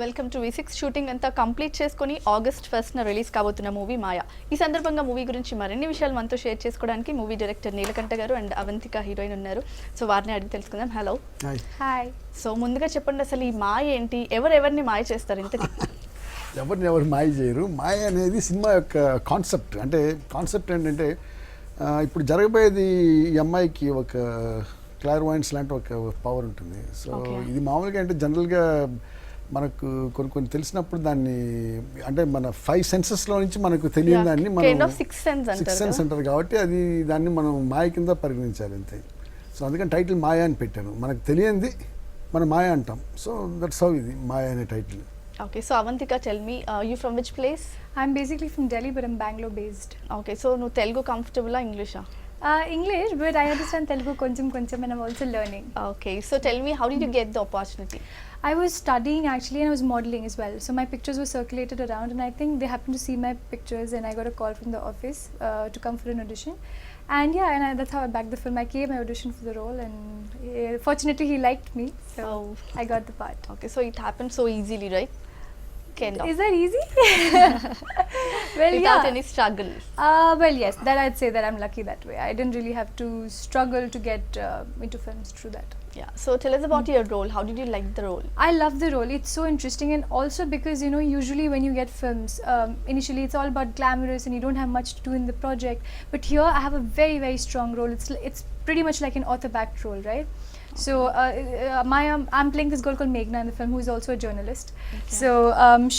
Welcome to V6 shooting అంతా complete చేసుకొని August 1న release కాబోతున్న మూవీ మాయా. ఈ సందర్భంగా మూవీ గురించి మరిన్ని విషయాలు మనతో షేర్ చేసుకోవడానికి మూవీ డైరెక్టర్ నీలకంఠ గారు అండ్ అవంతిక హీరోయిన్ ఉన్నారు. సో వారిని అడిగి తెలుసుకుందాం. హలో. హాయ్. సో ముందుగా చెప్పండి, అసలు ఈ మాయ ఏంటి, ఎవరెవరిని మాయ చేస్తారు ఇంతకీ? ఎవరు మాయ చేయరు. మాయ అనేది సినిమా యొక్క కాన్సెప్ట్. అంటే కాన్సెప్ట్ ఏంటంటే ఇప్పుడు జరగబోయేది ఈ అమ్మాయికి ఒక క్లార్వాయిన్స్ లాంటి ఒక పవర్ ఉంటుంది. సో ఇది మామూలుగా అంటే జనరల్గా మనకు కొన్ని తెలిసినప్పుడు దాన్ని అంటే మన 5 సెన్సెస్లో నుంచి మనకు తెలియని దాన్ని మనం సిక్స్ సెన్స్ అంటారు కాబట్టి అది దాన్ని మనం మాయ కింద పరిగణించాలి అంతే. సో అందుకని టైటిల్ మాయ అని పెట్టాను. మనకు తెలియంది మనం మాయ అంటాం. సో దట్స్ హౌ ఇది మాయ అనే title. Okay, so Avantika, tell me, you from which place? I'm basically from Delhi, but I'm Bangalore based. Okay, so no Telugu comfortable or English? English, but I understand Telugu koncham and I'm also learning. Okay, so tell me, how did you get the opportunity? I was studying actually and I was modeling as well. So my pictures were circulated around and I think they happened to see my pictures and I got a call from the office to come for an audition. And yeah, that's how I backed the film. I came, I auditioned for the role and fortunately he liked me. So I got the part. Okay, so it happened so easily, right? Kind of. Is that easy? Well, without yeah. any struggle. Well, yes, that I'd say that I'm lucky that way. I didn't really have to struggle to get into films through that. Yeah, so tell us about your role. How did you like the role? I love the role. It's so interesting, and also because usually when you get films, initially it's all about glamorous and you don't have much to do in the project. But here I have a very, very strong role. It's pretty much like an author-backed role, right? So I'm playing this girl called Meghna in the film, who is also a journalist. Okay. So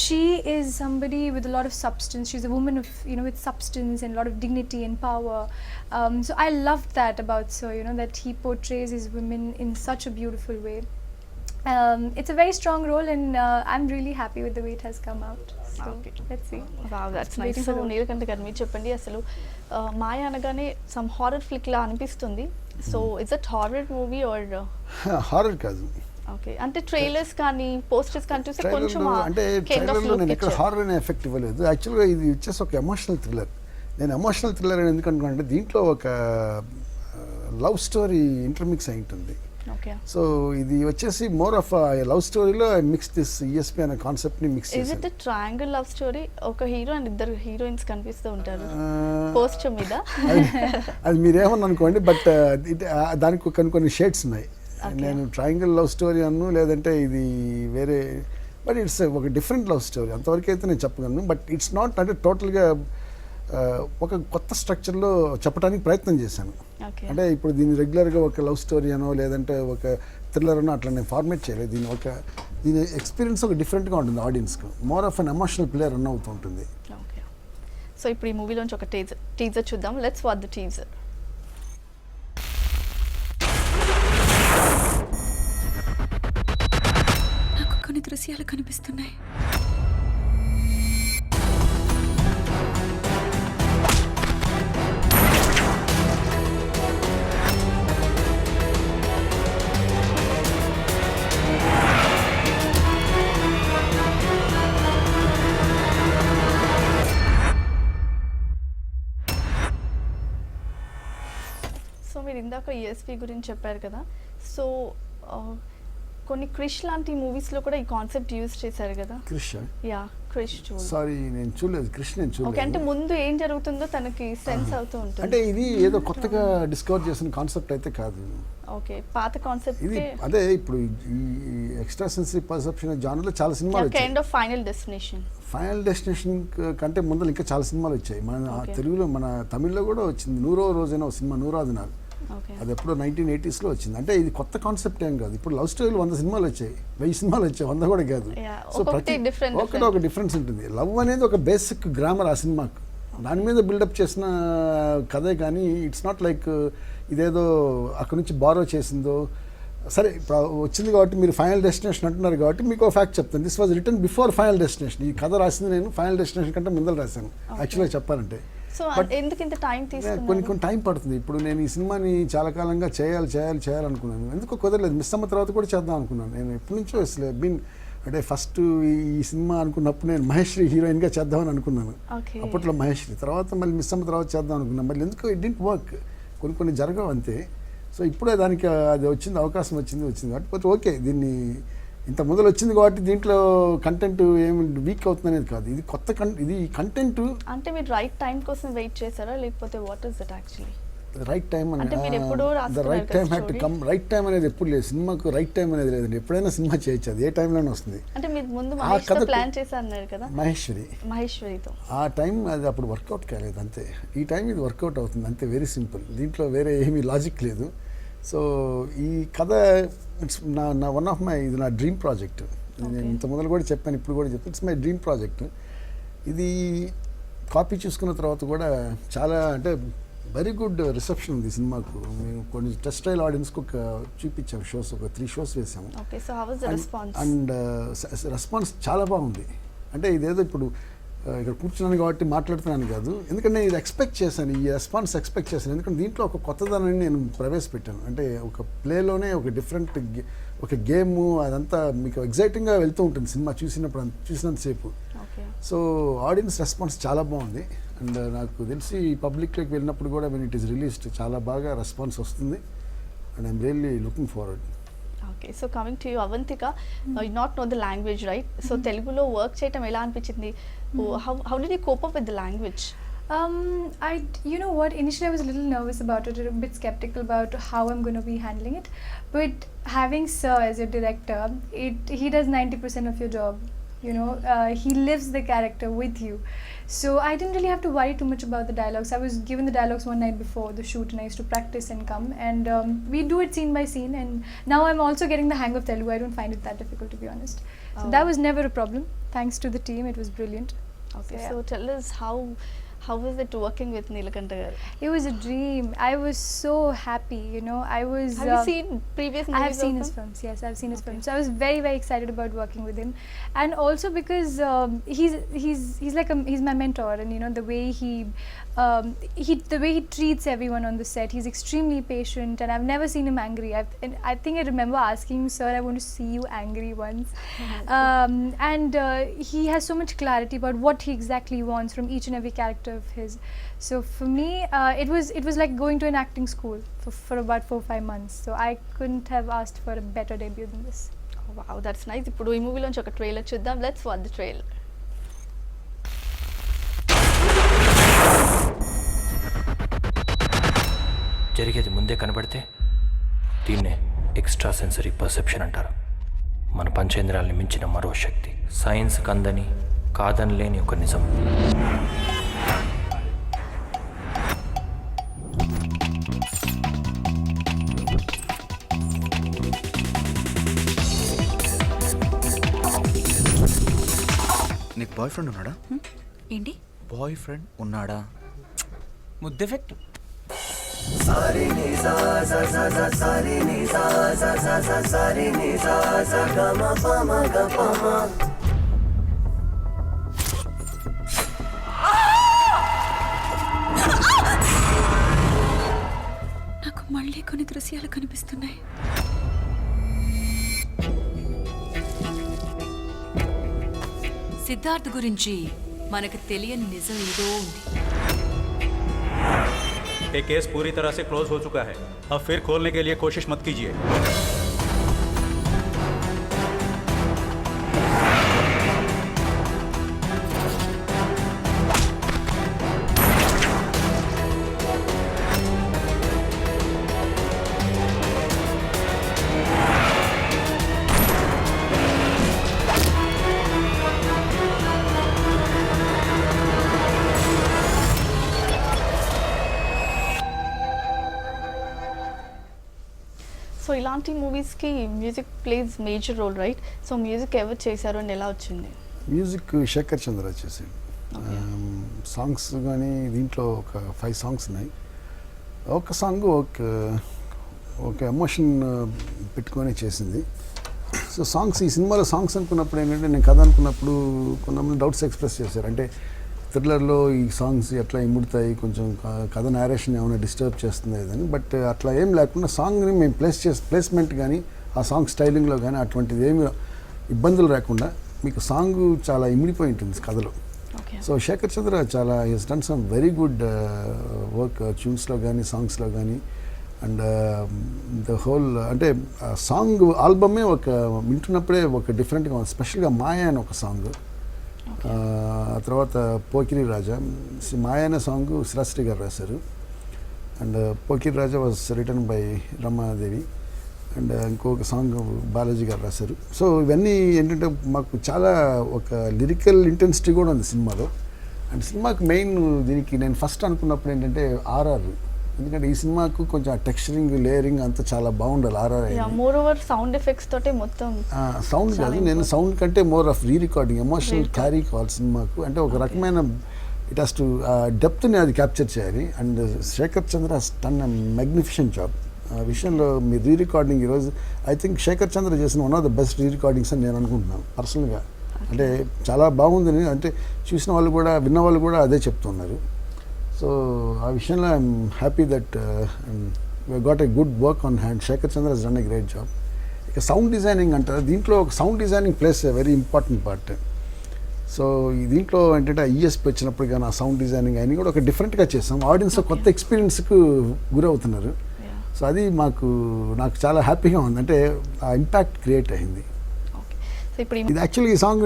she is somebody with a lot of substance. She's a woman of with substance and a lot of dignity and power. So I loved that about Sir, that he portrays his women in such a beautiful way. It's a very strong role, and I'm really happy with the way it has come out. So okay. Let's see. Wow, that's nice. So Neelakanta గారు మీరు చెప్పండి, అసలు మాయ అనగానే some horror flick లా అనిపిస్తుంది. So it's a horror movie or horror కాదు. Okay, అంటే trailers కానీ పోస్టర్స్ కానీ చూస్తే కొంచెం అంటే ట్రైలర్లో నేను ఎక్కడ హారర్ అనే ఎఫెక్ట్ ఇవ్వలేదు. యాక్చువల్గా ఇది వచ్చేసి ఒక ఎమోషనల్ థ్రిల్లర్. నేను ఎమోషనల్ థ్రిల్లర్ అని ఎందుకు అనుకున్నానంటే దీంట్లో ఒక లవ్ స్టోరీ ఇంటర్మిక్స్ అయి ఉంటుంది. ఓకే, సో ఇది వచ్చేసి మోర్ ఆఫ్ లవ్ స్టోరీలో మిక్స్ దిస్ ఈఎస్పీ అనే కాన్సెప్ట్ ని మిక్స్ చేశాను. Is it a triangle love story? ఒక హీరో అండ్ ఇద్దరు హీరోయిన్స్ కనిపిస్తూ ఉంటారు పోస్టర్ మీద. అది మీరేమని అనుకోండి, బట్ దానికి కొన్ని షేడ్స్ ఉన్నాయి. నేను ట్రయాంగిల్ లవ్ స్టోరీ అన్ను, లేదంటే ఇది వేరే, బట్ ఇట్స్ ఒక డిఫరెంట్ లవ్ స్టోరీ. అంతవరకు అయితే నేను చెప్పగలను. బట్ ఇట్స్ నాట్ అంటే టోటల్గా ఒక కొత్త స్ట్రక్చర్లో చెప్పడానికి ప్రయత్నం చేశాను. అంటే ఇప్పుడు దీన్ని రెగ్యులర్గా ఒక లవ్ స్టోరీ అనో లేదంటే ఒక థ్రిల్లర్ అనో అట్లా నేను ఫార్మేట్ చేయలేదు. దీని ఎక్స్పీరియన్స్ ఒక డిఫరెంట్గా ఉంటుంది ఆడియన్స్కి. More of an emotional player run అవుతూ ఉంటుంది. ఓకే, సో ఇప్పుడు ఈ మూవీలోంచి ఒక టీజర్ చూద్దాం. Let's watch the teaser. నాకు కొన్ని దృశ్యాలు కనిపిస్తున్నాయి. సో మీరు ఇందాక ఈఎస్పీ గురించి చెప్పారు కదా, సో కొన్ని క్రిష్ లాంటి మూవీస్లో కూడా ఈ కాన్సెప్ట్ యూజ్ చేశారు కదా. క్రిష్? యా, క్రిష్ సారీ నేను చూడలేదు. క్రిష్ నేను చూడలేదు. ఓకే, అంటే ముందు ఏం జరుగుతుందో తనకి సెన్స్ అవుతూ ఉంటుంది. అంటే ఇది ఏదో కొత్తగా డిస్కవర్ చేసిన కాన్సెప్ట్ అయితే కాదు. ఓకే, పాత కాన్సెప్ట్ ఇది అదే. ఇప్పుడు ఈ ఎక్స్ట్రా సెన్సిటివ్ పర్సెప్షన్ జానర్లో చాలా సినిమాలు వచ్చాయి. కైండ్ ఆఫ్ ఫైనల్ డెస్టినేషన్ కంటే ముందర ఇంకా చాలా సినిమాలు వచ్చాయి. మన తెలుగులో, మన తమిళ్లో కూడా వచ్చింది. 100వ రోజైన ఒక సినిమా, 100వ దినాలు. అది ఎప్పుడో 1980sలో వచ్చింది. అంటే ఇది కొత్త కాన్సెప్ట్ ఏం కాదు. ఇప్పుడు లవ్ స్టోరీలు 100 సినిమాలు వచ్చాయి, 1000 సినిమాలు వచ్చాయి, 100 కూడా కాదు. సో ప్రతి ఒక్కటి ఒక డిఫరెన్స్ ఉంటుంది. లవ్ అనేది ఒక బేసిక్ గ్రామర్ ఆ సినిమాకు. దాని మీద బిల్డప్ చేసిన కథే కానీ ఇట్స్ నాట్ లైక్ ఇదేదో అక్కడ నుంచి బారో చేసిందో. సరే వచ్చింది కాబట్టి మీరు ఫైనల్ డెస్టినేషన్ అంటున్నారు కాబట్టి మీకు ఒక ఫ్యాక్ట్ చెప్తాను. This was return before final destination. ఈ కథ రాసింది నేను ఫైనల్ డెస్టినేషన్ కంటే ముందర రాశాను యాక్చువల్గా చెప్పాలంటే. కొన్ని టైం పడుతుంది. ఇప్పుడు నేను ఈ సినిమాని చాలా కాలంగా చేయాలనుకున్నాను. ఎందుకో కుదరలేదు. మిస్ అమ్మ తర్వాత కూడా చేద్దాం అనుకున్నాను. నేను ఎప్పటి నుంచో అసలు అంటే ఫస్ట్ ఈ సినిమా అనుకున్నప్పుడు నేను మహేశ్వరి హీరోయిన్గా చేద్దామని అనుకున్నాను. అప్పట్లో మహేశ్వరి, తర్వాత మళ్ళీ మిస్ అమ్మ తర్వాత చేద్దాం అనుకున్నాను. మళ్ళీ ఎందుకో ఇట్ డింట్ వర్క్. కొన్ని జరగవు అంతే. సో ఇప్పుడే దానికి అది అవకాశం వచ్చింది కాబట్టి ఓకే, దీన్ని ఇంత మొదలు వచ్చింది కాబట్టి దీంట్లో కంటెంట్ ఏమి వీక్ అవుతుంది అనేది కాదు, ఇది కొత్త ఇది కంటెంట్. అంటే మీరు రైట్ టైం కోసం వెయిట్ చేశారా లేకపోతే what is it actually? Right time అంటే మీరు ఎప్పుడూ రాసుకున్నారు రైట్ టైం కదా had to come. Right time అనేది ఎప్పుడు లేదు, సినిమాకు రైట్ టైం అనేది లేదండి. ఎప్పుడైనా సినిమా చేయొచ్చు, అది ఏ టైంలోనే వస్తుంది. అంటే మీరు ముందు ఆ మహేష్తో కథకు- ప్లాన్ చేశారన్నారు కదా, మహేశ్వరితో. ఆ టైం అది అప్పుడు వర్కౌట్ కాలేదు అంతే. ఈ టైం ఇది వర్కౌట్ అవుతుంది అంతే, వెరీ సింపుల్. దీంట్లో వేరే ఏమీ లాజిక్ లేదు. సో ఈ కథ ఇట్స్ నా వన్ ఆఫ్ మై, ఇది నా డ్రీమ్ ప్రాజెక్ట్. నేను ఇంత మొదలు కూడా చెప్పాను, ఇప్పుడు కూడా చెప్పాను, ఇట్స్ మై డ్రీమ్ ప్రాజెక్ట్. ఇది కాపీ చూసుకున్న తర్వాత కూడా చాలా అంటే వెరీ గుడ్ రిసెప్షన్ ఉంది సినిమాకు. మేము కొన్ని టెస్ట్ ట్రయల్ ఆడియన్స్కి ఒక చూపించాము షోస్, ఒక 3 షోస్ వేసాము. Okay, so how was the response? And response చాలా బాగుంది. అంటే ఇదేదో ఇప్పుడు ఇక్కడ కూర్చున్నాను కాబట్టి మాట్లాడుతున్నాను కాదు, ఎందుకంటే నేను ఇది ఎక్స్పెక్ట్ చేశాను, ఈ రెస్పాన్స్ ఎక్స్పెక్ట్ చేశాను. ఎందుకంటే దీంట్లో ఒక కొత్తదనాన్ని నేను ప్రవేశపెట్టాను. అంటే ఒక ప్లేలోనే ఒక డిఫరెంట్ ఒక గేమ్, అదంతా మీకు ఎగ్జైటింగ్గా వెళ్తూ ఉంటుంది సినిమా చూసినంతసేపు. సో ఆడియన్స్ రెస్పాన్స్ చాలా బాగుంది. అండ్ నాకు తెలిసి పబ్లిక్లోకి వెళ్ళినప్పుడు కూడా వెన్ ఇట్ ఈస్ రిలీజ్డ్ చాలా బాగా రెస్పాన్స్ వస్తుంది. And I'm really looking forward. Okay, so coming to you Avantika, you not know the language right? So తెలుగులో వర్క్ చేయటం ఎలా అనిపించింది? How did you cope up with the language? You know what, initially I was a little nervous about it, a bit skeptical about how I'm going to be handling it, but having Sir as your director, he does 90% of your job, you know. He lives the character with you, so I didn't really have to worry too much about the dialogues. I was given the dialogues one night before the shoot and I used to practice and come, and we do it scene by scene, and now I'm also getting the hang of Telugu. I don't find it that difficult, to be honest. So that was never a problem, thanks to the team. It was brilliant. Okay, so tell us how was it working with Neelakantha garu? It was a dream. I was so happy, you know. I was. Have you seen previous movies? I have seen of his him? films. Yes, I've seen his films. So I was very, very excited about working with him, and also because he's like he's my mentor, and you know the way the way he treats everyone on the set. He's extremely patient, and I've never seen him angry. And I think I remember asking him, "Sir, I want to see you angry once." And he has so much clarity about what he exactly wants from each and every character of his. So for me, it was like going to an acting school for about 4-5 months. So I couldn't have asked for a better debut than this. Oh, wow, that's nice. ఇప్పుడు ఈ మూవీలోంచి ఒక trailer చూద్దాం. Let's watch the trailer. జరిగేది ముందే కనబడితే దీన్నే extra sensory perception అంటారు. మన పంచేంద్రాల్ని మించిన మరో శక్తి, సైన్స్ కందని కాదనలేని ఒక నిజం. నీకు బాయ్ ఫ్రెండ్ ఉన్నాడా? ఏంటి? బాయ్ ఫ్రెండ్ ఉన్నాడా? ముద్దెఫెక్ట్. నాకు మళ్ళీ కొన్ని దృశ్యాలు కనిపిస్తున్నాయి. సిద్ధార్థ్ గురించి మనకు తెలియని నిజం ఏదో ఉంది. ये केस पूरी तरह से क्लोज हो चुका है, अब फिर खोलने के लिए कोशिश मत कीजिए। సో ఇలాంటి మూవీస్కి music plays major role right? So music ఎవరు చేశారు అని ఎలా వచ్చింది? మ్యూజిక్ శేఖర్ చంద్ర చేసాడు. సాంగ్స్ కానీ దీంట్లో ఒక 5 సాంగ్స్ ఉన్నాయి. ఒక సాంగ్ ఒక ఎమోషన్ పెట్టుకొని చేసింది. సో సాంగ్స్, ఈ సినిమాలో సాంగ్స్ అనుకున్నప్పుడు ఏంటంటే, నేను కథ అనుకున్నప్పుడు కొంతమంది డౌట్స్ ఎక్స్ప్రెస్ చేశారు. అంటే థ్రిల్లర్లో ఈ సాంగ్స్ ఎట్లా ఇముడతాయి, కొంచెం కథ నేరేషన్ ఏమైనా డిస్టర్బ్ చేస్తుంది అని. బట్ అట్లా ఏం లేకుండా సాంగ్ని మేము ప్లేస్మెంట్ కానీ ఆ సాంగ్ స్టైలింగ్లో కానీ అటువంటిది ఏమి ఇబ్బందులు లేకుండా మీకు సాంగ్ చాలా ఇమిడిపోయి ఉంటుంది కథలో. సో శేఖర్ చంద్ర చాలా he's done some very good work ట్యూన్స్లో కానీ సాంగ్స్లో కానీ. అండ్ ద హోల్ అంటే సాంగ్ ఆల్బమే ఒక వింటున్నప్పుడే ఒక డిఫరెంట్గా ఉంది. స్పెషల్గా మాయ అని ఒక సాంగ్, ఆ తర్వాత పోకిరి రాజా. మాయ అనే సాంగ్ శ్రీశ్రీ గారు రాశారు and Pokiri Raja was written by Ramadevi and ఇంకొక సాంగ్ బాలాజీ గారు రాశారు. సో ఇవన్నీ ఏంటంటే మాకు చాలా ఒక లిరికల్ ఇంటెన్సిటీ కూడా ఉంది సినిమాలో. అండ్ సినిమాకు మెయిన్ దీనికి నేను ఫస్ట్ అనుకున్నప్పుడు ఏంటంటే ఆర్ఆర్, ఎందుకంటే ఈ సినిమాకు కొంచెం టెక్స్చరింగ్ లేయరింగ్ అంతా చాలా బాగుండాలి RR. More over sound effects తోటే మొత్తం సౌండ్ కాదు, నేను సౌండ్ కంటే more of re recording, emotional carry కావాలి సినిమాకు. అంటే ఒక రకమైన ఇట్ హాస్ టు డెప్త్ని అది క్యాప్చర్ చేయాలి. And Shekar Chandra has done a magnificent job ఆ విషయంలో. మీ రీ రికార్డింగ్ ఈరోజు ఐ థింక్ శేఖర్ చంద్ర చేసిన one of the best re recordings అని నేను అనుకుంటున్నాను పర్సనల్గా. అంటే చాలా బాగుందని అంటే చూసిన వాళ్ళు కూడా విన్న వాళ్ళు కూడా అదే చెప్తున్నారు. సో ఆ విషయంలో I'm happy that we got a good work on hand. Shekar Chandra has done a great job. ఇక సౌండ్ డిజైనింగ్ అంటారు, దీంట్లో ఒక sound designing plays a very important part. So దీంట్లో ఏంటంటే ఈఎస్పీ వచ్చినప్పుడు కానీ ఆ సౌండ్ డిజైనింగ్ అయినా కూడా ఒక డిఫరెంట్గా చేస్తాం. ఆడియన్స్ కొత్త ఎక్స్పీరియన్స్కు గురవుతున్నారు. సో అది నాకు చాలా హ్యాపీగా ఉంది, అంటే ఆ ఇంపాక్ట్ క్రియేట్ అయింది. ఇది యాక్చువల్గా ఈ సాంగ్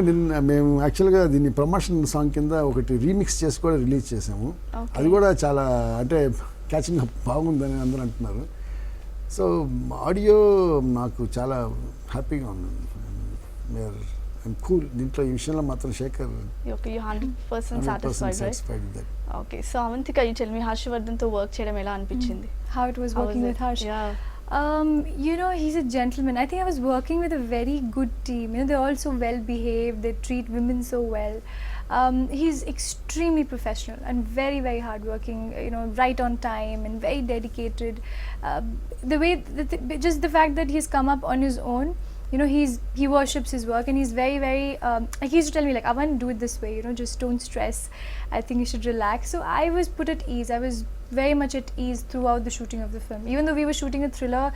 మేము యాక్చువల్గా దీన్ని ప్రమోషన్ సాంగ్ కింద ఒకటి రీమిక్స్ చేసి కూడా రిలీజ్ చేసాము. అది కూడా చాలా అంటే క్యాచింగ్ బాగుందని అందరూ అంటున్నారు. సో ఆడియో నాకు చాలా హ్యాపీగా ఉంది. ఐఎమ్ కూల్ దీంట్లో ఈ విషయంలో మాత్రం Shekhar 100% satisfied with that. Okay, so Avantika, you tell me Harshvardhan తో వర్క్ చేయడం ఎలా అనిపించింది? How it was working with Harsh? Yeah. You know, he's a gentleman. I think I was working with a very good team. You know, they're all so well behaved. They treat women so well. He's extremely professional and very, very hardworking. You know, right on time and very dedicated. The way, just the fact that he's come up on his own. You know, he worships his work and he's very, very, like he used to tell me like, I want to do it this way, you know, just don't stress. I think you should relax. So I was put at ease. I was very much at ease throughout the shooting of the film. Even though we were shooting a thriller,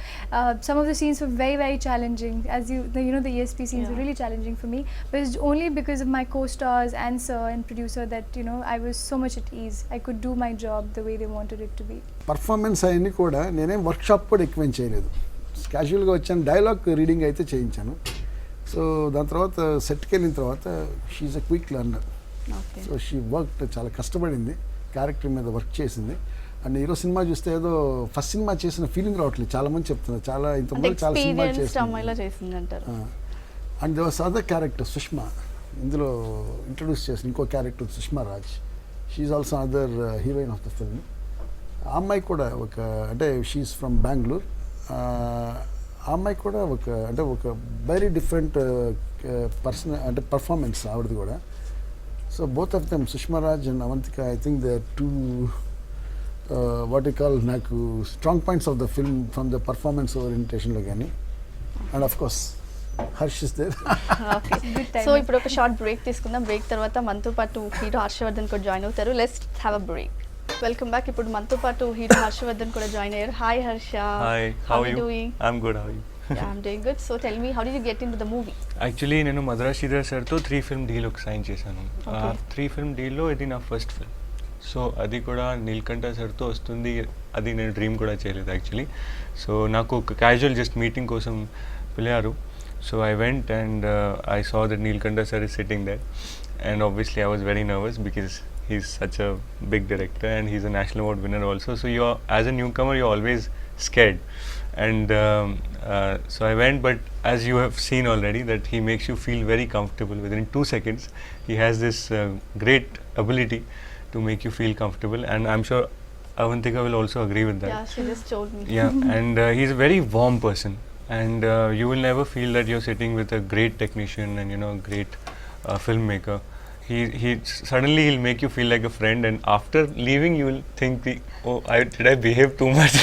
some of the scenes were very, very challenging. As you know, the ESP scenes were really challenging for me. But it's only because of my co-stars and sir and producer that, you know, I was so much at ease. I could do my job the way they wanted it to be. Performance అవన్నీ కూడా నేనేం workshop కూడా ఎక్కువ చేయలేదు, క్యాజువల్గా వచ్చాను. Dialogue reading అయితే చేయించాను. సో దాని తర్వాత సెట్కి వెళ్ళిన తర్వాత she's a quick learner. So she work చాలా కష్టపడింది, క్యారెక్టర్ మీద వర్క్ చేసింది. అండ్ ఈరోజు సినిమా చూస్తే ఏదో ఫస్ట్ సినిమా చేసిన ఫీలింగ్ రావట్లేదు. చాలా మంది చెప్తున్నారు చాలా ఇంతమంది చాలా సినిమాలు చేసింది. And there was other character Sushma, ఇందులో ఇంట్రడ్యూస్ చేసిన ఇంకో character Sushma Raj. She's also other heroine of the film. ఆ అమ్మాయి కూడా ఒక అంటే షీఈ్ ఫ్రమ్ బెంగళూరు. ఆ అమ్మాయి కూడా ఒక వెరీ డిఫరెంట్ పర్సన్ అంటే పర్ఫార్మెన్స్ ఆవిడది కూడా. So both of them Sushma Raj and Avantika I think they are two what you call నాకు strong points of the film from the performance ఓరియంటేషన్లో కానీ. And of course Harsh is there. So ఇప్పుడు ఒక short break తీసుకుందాం. Break తర్వాత మనతో పాటు హీరో హర్షవర్ధన్ కూడా జాయిన్ అవుతారు. Let's have a break. Welcome back. ఇప్పుడు మనతో పాటు హీరో హర్షవర్ధన్ కూడా జాయిన్ అయ్యారు. Hi Harsha. Hi, how are you? Doing? I'm good, how are you? Yeah, I'm doing good. So tell me, how did you get into the movie? Actually నేను మద్రాస్ శ్రీధర్ సార్తో 3 film deal ఒక sign చేశాను. ఆ 3 film డీల్లో ఇది నా first film. So అది కూడా నీల్కంఠ సార్తో వస్తుంది, అది నేను డ్రీమ్ కూడా చేయలేదు యాక్చువల్లీ. సో నాకు ఒక క్యాజువల్ జస్ట్ మీటింగ్ కోసం పిలిచారు. So I went and I saw that Neelkanth sir is sitting that and obviously I was very nervous because he's such a big director and he's a national award winner also, so you're as a newcomer you're always scared. And so I went, but as you have seen already that he makes you feel very comfortable within 2 seconds. He has this great ability to make you feel comfortable, and I'm sure Avantika will also agree with that. Yeah, she just told me. Yeah, and he's a very warm person, and you will never feel that you're sitting with a great technician and you know a great filmmaker. He suddenly he'll make you feel like a friend, and after leaving you will think, did I behave too much?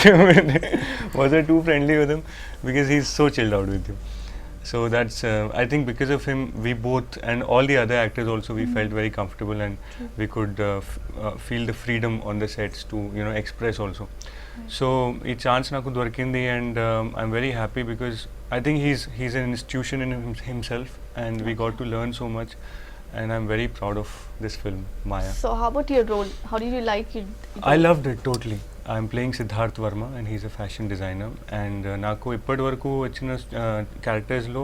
Was I too friendly with him? Because he's so chilled out with you. So that's I think because of him we both and all the other actors also we felt very comfortable, and we could feel the freedom on the sets to you know express also. So ee chance naku dorikindi, and I'm very happy because I think he's an institution in himself, and we got to learn so much. And I'm very proud of this film, Maya. So how about your role? How did you like it? I loved it totally. I'm playing Siddharth Varma and he's a fashion designer. And నాకు ఇప్పటి వరకు వచ్చిన క్యారెక్టర్స్లో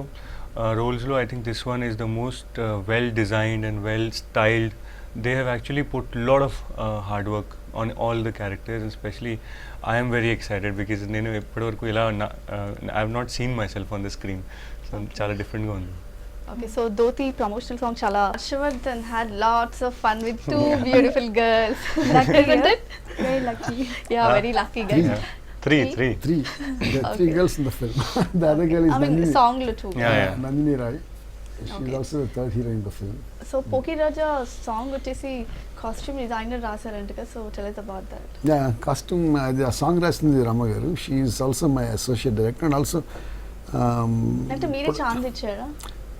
రోల్స్లో I think this one is the most well designed and well styled. They have actually put a lot of hard work on all the characters, especially I am very excited because నేను ఇప్పటివరకు ఇలా I have not seen myself on the screen, so చాలా డిఫరెంట్గా ఉంది. Okay so dhoti promotional song చాలా Harshavardhan had lots of fun with 2 beautiful girls. Isn't it? Very lucky. Yeah, very lucky guys. Three. Three girls in the film. The other girl is I mean Nandini. song lo too. Yeah. Nandini Rai. She Okay. is also the third heroine in the film. So Poki Raja song వచ్చేసి costume designer రాశారంట కదా, so tell us about that. Yeah, costume, అది ఆ song రాసింది రమ గారు. She is also my associate director and also అంటే మీరే chance ఇచ్చారా?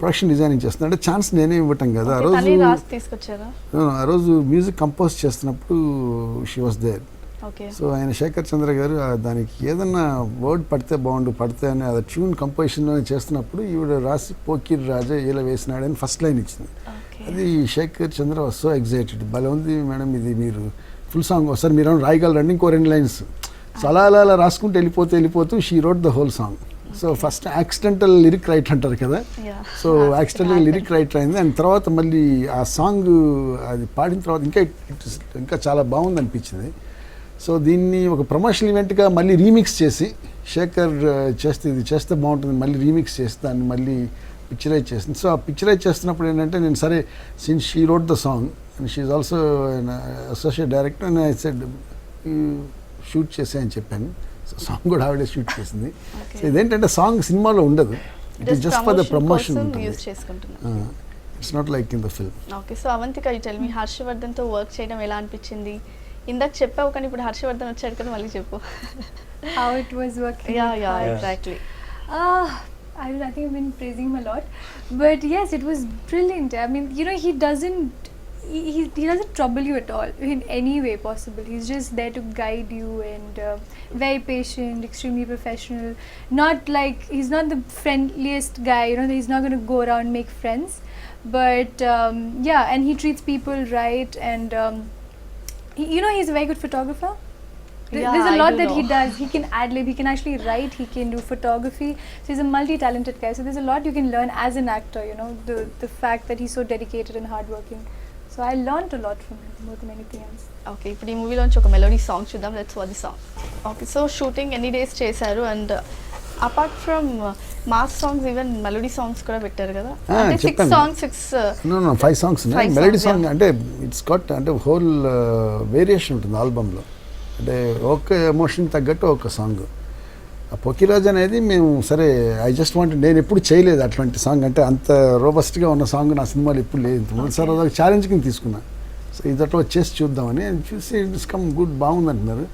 ప్రొడక్షన్ డిజైనింగ్ చేస్తున్నా. అంటే ఛాన్స్ నేనే ఇవ్వటం కదా. ఆ Okay, తనే రోజు రాసి తీసుకొచ్చారా? ఆ రోజు మ్యూజిక్ కంపోజ్ చేస్తున్నప్పుడు she was there. Okay so ఆయన శేఖర్ చంద్ర గారు దానికి ఏదన్నా వర్డ్ పడితే పడితే అని అది ట్యూన్ కంపోజిషన్లో చేస్తున్నప్పుడు ఈవిడ రాసి పోకీర్ రాజా ఇలా వేసినాడని ఫస్ట్ లైన్ ఇచ్చింది. ఓకే అది శేఖర్ చంద్ర వాజ్ సో ఎగ్జైటెడ్. భలే ఉంది మేడం, ఇది మీరు ఫుల్ సాంగ్ ఒకసారి మీరు రాయగలరండి, ఇంకో 2 లైన్స్. సో అలా రాసుకుంటూ వెళ్ళిపోతూ she wrote the whole song. So first accidental lyric right అంటారు కదా, Yeah. So accidental lyric writer అయింది. అండ్ తర్వాత మళ్ళీ ఆ సాంగ్ అది పాడిన తర్వాత ఇంకా చాలా బాగుంది అనిపించింది. సో దీన్ని ఒక ప్రమోషనల్ ఈవెంట్గా మళ్ళీ రీమిక్స్ చేసి శేఖర్ ఇది చేస్తే బాగుంటుంది మళ్ళీ రీమిక్స్ చేసి దాన్ని మళ్ళీ పిక్చరైజ్ చేసింది. సో ఆ పిక్చరైజ్ చేస్తున్నప్పుడు ఏంటంటే నేను సరే since she wrote the song and she is also associate director and I said shoot చేసే అని చెప్పాను. సో సాంగ్ కూడా ఆవిడే షూట్ చేసింది. సో ఇదేంటంటే సాంగ్ సినిమాలో ఉండదు, it is just for the promotion ఉంటుంది. యూస్ చేసుకుంటున్నా. It's not like in the film. Okay so Avantika you tell me హర్షవర్ధన్తో వర్క్ చేయడం ఎలా అనిపించింది? ఇందాక చెప్పావు కానీ ఇప్పుడు హర్షవర్ధన్ వచ్చాడు కదా, మళ్ళీ చెప్పు. How it was working. Yeah exactly. I think I've been praising him a lot, but yes, it was brilliant. I mean, you know, he doesn't trouble you at all in any way possible. He's just there to guide you and very patient, extremely professional. Not like he's not the friendliest guy. You know, he's not going to go around and make friends, but yeah, and he treats people right and. You know, he's a very good photographer. Yeah, There's a I lot do that he know. does. He can ad-lib, he can actually write, he can do photography. So he's a multi-talented guy. So there's a lot you can learn as an actor, you know, the fact that he's so dedicated and hardworking. So I learned a lot from him, more than anything else. Okay ఇప్పుడు ఈ మూవీలోంచి ఒక melody song చూద్దాం. Let's watch the song. Okay so shooting ఎన్ని days చేశారు and apart from mass songs even melody songs కూడా పెట్టారు కదా? అంటే 6 చెప్పాను. సాంగ్స్ 5 సాంగ్స్ ఉన్నాయి. 5 మెలడీ songs, సాంగ్ అంటే ఇట్స్ గాట్ అంటే హోల్ వేరియేషన్ ఉంటుంది ఆల్బంలో. అంటే ఒక ఎమోషన్ తగ్గట్టు ఒక సాంగ్. ఆ పోకిరాజ్ అనేది మేము సరే ఐ జస్ట్ వాంట్, నేను ఎప్పుడు చేయలేదు అట్లాంటి సాంగ్, అంటే అంత రోబస్ట్గా ఉన్న సాంగ్ నా సినిమాలో ఎప్పుడు లేదు. మొదటిసారి ఒక ఛాలెంజ్ కింద తీసుకున్నా. సో ఇదట్లో చేసి చూద్దామని చూసి ఇట్స్ కమ్ గుడ్, బాగుంది అంటున్నారు.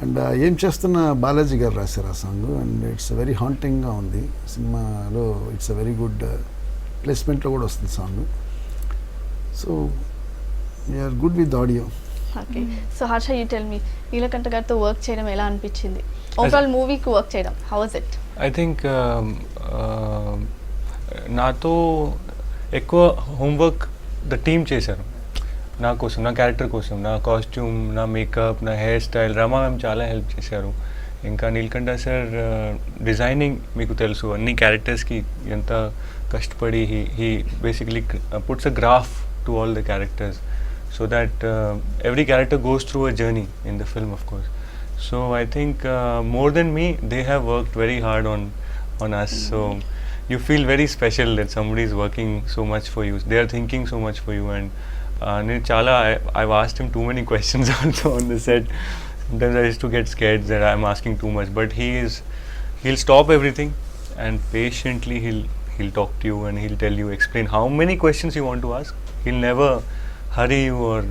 అండ్ ఏం చేస్తున్న బాలాజీ గారు రాశారు ఆ సాంగ్ అండ్ ఇట్స్ వెరీ హాంటింగ్గా ఉంది సినిమాలో. ఇట్స్ అ వెరీ గుడ్ ప్లేస్మెంట్లో కూడా వస్తుంది song. So we're good with audio. Okay so Harsha you tell me Neelakanta గారితో వర్క్ చేయడం ఎలా అనిపించింది? ఓవరాల్ మూవీకి వర్క్ చేయడం how was it? I think నాతో ఎక్కువ హోంవర్క్ ద టీమ్ చేశారు నా కోసం, నా క్యారెక్టర్ కోసం, నా కాస్ట్యూమ్, నా మేకప్, నా హెయిర్ స్టైల్. రమా మ్యామ్ చాలా హెల్ప్ చేశారు. ఇంకా నీలకంఠ సార్ డిజైనింగ్ మీకు తెలుసు, అన్ని క్యారెక్టర్స్కి ఎంత కష్టపడి he basically puts a graph to all the characters so that every character goes through a journey in the film, of course. So I think more than me, they have worked very hard on us. So you feel very special that somebody is working so much for you. They are thinking so much for you. And I've asked him too many questions also on the set. Sometimes I used to get scared that I'm asking too much, but he'll stop everything and patiently he'll talk to you and he'll tell you, explain how many questions you want to ask. He'll never hurry you or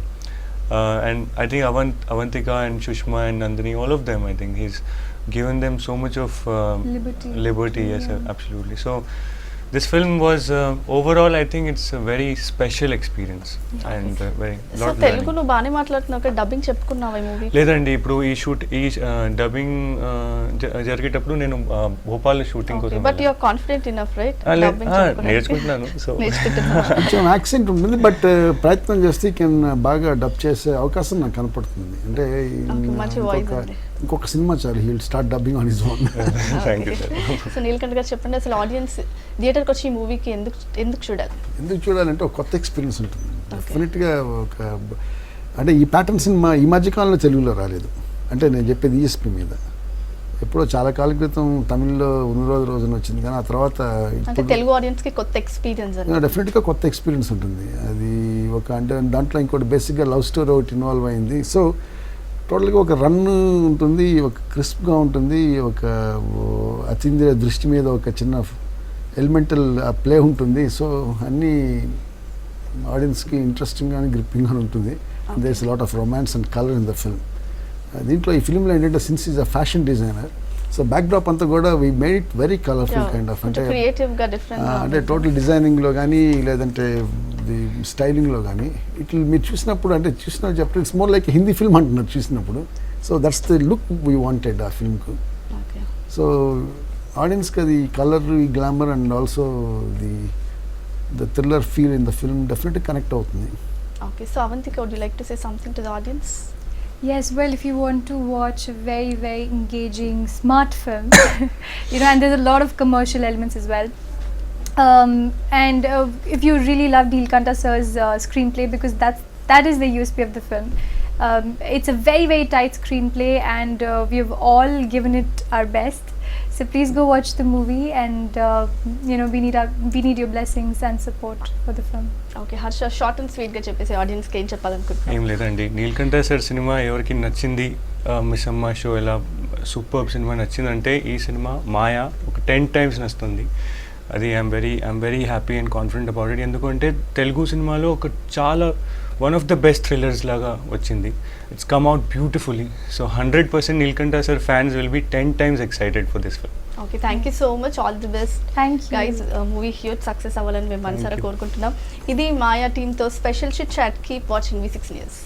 and I think Avantika and Shushma and Nandini, all of them, I think he's given them so much of liberty. Yes, Yeah. absolutely. So this film was overall, I think it's a very special experience and very so lot Telugu learning. నువ్వు బాగానే మాట్లాడుతున్నావు, dubbing చెప్పుకున్నావు ఈ movie? లేదండి, ఇప్పుడు ఈ dubbing జరిగేటప్పుడు నేను Bhopal shooting కోసం but you're confident enough right? నేర్చుకుంటున్నాను. సో కొంచెం యాక్సెంట్ ఉంటుంది, బట్ ప్రయత్నం చేస్తే కెన్ బాగా డబ్ చేసే అవకాశం నాకు కనపడుతుంది. అంటే మంచి voice ఉంది. ఇంకొక సినిమా చాలు, he will start dubbing on his own. Thank you sir. So Neelakanta గారు చెప్పండి, అసలు ఆడియన్స్ థియేటర్కి వచ్చి ఈ మూవీకి ఎందుకు చూడాలి? ఎందుకు చూడాలంటే ఒక కొత్త ఎక్స్పీరియన్స్ ఉంటుంది డెఫినెట్గా. అంటే ఈ ప్యాటర్న్ సినిమా ఈ మధ్యకాలంలో తెలుగులో రాలేదు. అంటే నేను చెప్పేది ఈఎస్పీ మీద. ఎప్పుడో చాలా కాలం క్రితం తమిళ్లో ఉన్న రోజున వచ్చింది, కానీ ఆ తర్వాత అంటే తెలుగు ఆడియన్స్కి కొత్త ఎక్స్పీరియన్స్ డెఫినెట్గా కొత్త ఎక్స్పీరియన్స్ ఉంటుంది. అది ఒక అంటే దాంట్లో ఇంకోటి బేసిక్గా లవ్ స్టోరీ ఒకటి ఇన్వాల్వ్ అయింది. సో టోటల్గా ఒక రన్ ఉంటుంది, ఒక క్రిస్ప్గా ఉంటుంది, ఒక అతీంద్రియ దృష్టి మీద ఒక చిన్న ఎలిమెంటల్ ప్లే ఉంటుంది. సో అన్నీ ఆడియన్స్కి ఇంట్రెస్టింగ్గా గ్రిప్పింగ్గా ఉంటుంది. There is lot of romance and colour in the film. దీంట్లో ఈ ఫిల్మ్లో ఏంటంటే since is a fashion designer, so backdrop అంతా కూడా we made it very colourful kind of. అంటే క్రియేటివ్గా డిఫరెంట్ అంటే టోటల్ డిజైనింగ్లో కానీ లేదంటే ది స్టైలింగ్లో కానీ ఇట్లా మీరు చూసినప్పుడు అంటే చూసినప్పుడు చెప్తే it's more like Hindi film అంటున్నారు చూసినప్పుడు. So that's the look we wanted ఆ ఫిల్మ్కు. సో ఆడియన్స్కి అది కలర్, ఈ glamour and also the thriller feel in the film డెఫినెట్గా కనెక్ట్ అవుతుంది. Okay, so Avantika, would you like to say something to the audience? Yes, well, if you want to watch a very, very engaging, smart film, and there's a lot of commercial elements as well. And if you really love Neelkantha sir's screenplay, because that is the USP of the film. It's a very, very tight screenplay, and we have all given it our best. So please go watch the movie, and we need your blessings and support for the film. Okay, Harsha, short and స్వీట్గా చెప్పేసి ఆడియన్స్కి ఏం చెప్పాలనుకుంటున్నాను? ఏం లేదండి, Neelkanth sir cinema ఎవరికి నచ్చింది, miss అమ్మ షో ఎలా సూపర్ సినిమా నచ్చిందంటే ఈ సినిమా మాయా ఒక 10 times నచ్చుతుంది. అది I'm very happy and confident about it. ఎందుకంటే తెలుగు సినిమాలో ఒక చాలా one of the best thrillers లాగా వచ్చింది. It's come out beautifully. So 100% Neelkanth sir fans will be 10 times excited for this film. Okay, thank you so much, all the best. Thank you. Guys, movie huge success అవ్వాలని మేము మనసారా కోరుకుంటున్నాం. ఇది మాయా టీమ్తో special chit chat. Keep watching V6 News.